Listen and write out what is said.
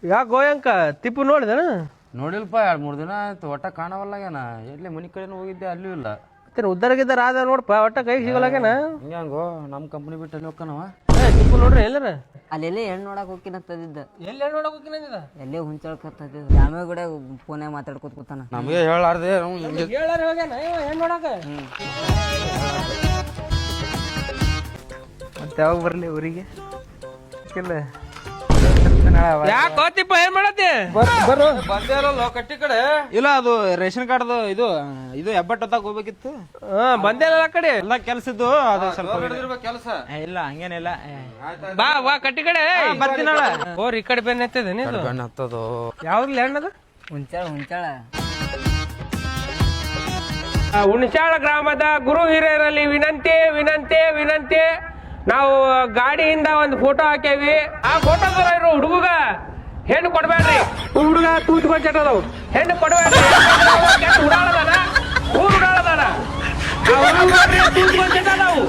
ಯಾಕೆ ಗೋಯಂಕ ತಿಪ್ಪು ನೋಡಿದನ? ನೋಡಿಲ್ಪ 2-3 ದಿನ ಆಯ್ತು. ಒಟ್ಟ ಕಾಣವಲ್ಲಾಗ್ಯಾನ. ಎಲ್ಲಿ ಮನೆ ಕಡೆನೂ ಹೋಗಿದ್ದೆ, ಅಲ್ಲೂ ಇಲ್ಲ. ಮತ್ತೆ ಉದ್ದಾರ ಗಿದ್ದಾರ ಆದ ನೋಡಪ್ಪ, ಒಟ್ಟ ಕೈಗೆ ಸಿಗಲಾಗೇನ? ಹಿಂಗೋ ನಮ್ಮ ಕಂಪ್ನಿ ಬಿಟ್ಟು ಅಲ್ಲಿ ಹೋಗ್ಕನವ. ತಿಪ್ಪು ನೋಡ್ರಿ ಎಲ್ಲರ ಅಲ್ಲೆಲ್ಲೇ ಹೆಣ್ಣು ನೋಡಕ್ ಹೋಗಿನತ್ತದಿದ್ದ. ಎಲ್ಲಿ ನೋಡಕ್ ಹೋಗಿನಂದಿದ? ಎಲ್ಲೇ ಹುಂಚಾಳ್ಕತ್ತದ. ಜಾಮೆ ಕೂಡ ಫೋನ್ಯಾಗ ಮಾತಾಡ್ಕೊತ ಕೂತಾನ. ನಮಗೆ ಹೇಳಾರ್ದೆ ಹೇಳಾರ ಹೋಗ್ಯಾನ ಹೆಣ್ಣು ನೋಡಕ. ಮತ್ತೆ ಯಾವಾಗ ಬರ್ಲಿ ಊರಿಗೆ? ಯಾಕೋ ತಿಪ್ಪ ಏನ್ ಮಾಡತ್ತಿ? ಬಂದೇರಲ್ಲ ಕಟ್ಟಿ ಕಡೆ. ಇಲ್ಲ, ಅದು ರೇಷನ್ ಕಾರ್ಡ್ದು ಇದು ಹೆಬ್ಬಟ್ಟದಾಗ ಹೋಗ್ಬೇಕಿತ್ತು. ಬಂದೇಲ್ಲ ಆ ಕಡೆ ಎಲ್ಲ ಕೆಲ್ಸ ಇದ್ದು ಅದು ಸ್ವಲ್ಪ ಕೆಲಸ ಇಲ್ಲ ಹಂಗೇನಿಲ್ಲ. ಬಾ ಬಾ ಕಟ್ಟಿ ಕಡೆ ಬರ್ತೀನಲ್ಲ. ಓರ್ ಈ ಕಡೆ ಬೆನ್ನ ಹತ್ತದ ನೀನು. ಬೆಣ್ಣ ಹತ್ತದು. ಯಾವ್ದು ಹೆಣ್ಣದ? ಹುಂಚಾಳ ಹುಣಸಾಳ ಗ್ರಾಮದ ಗುರು ಹಿರಿಯರಲ್ಲಿ ವಿನಂತಿ ವಿನಂತಿ ವಿನಂತಿ. ನಾವು ಗಾಡಿಯಿಂದ ಒಂದು ಫೋಟೋ ಹಾಕೇವಿ. ಆ ಫೋಟೋದರ ಇರೋ ಹುಡುಗ ಹೆಣ್ಣು ಕೊಡ್ಬೇಡ್ರಿ. ಹುಡುಗ ತೂತ್ಕೊಂಡ್ ಚಟದವು ಹೆಣ್ಣು ಕೊಡ್ಬೇಡ್ರಿ. ಉಡಾಳದಾನ ಊರು ಉಡಾಳದಾನ. ತೂತ್ಕೊಂಡ್ ಚಟ ನಾವು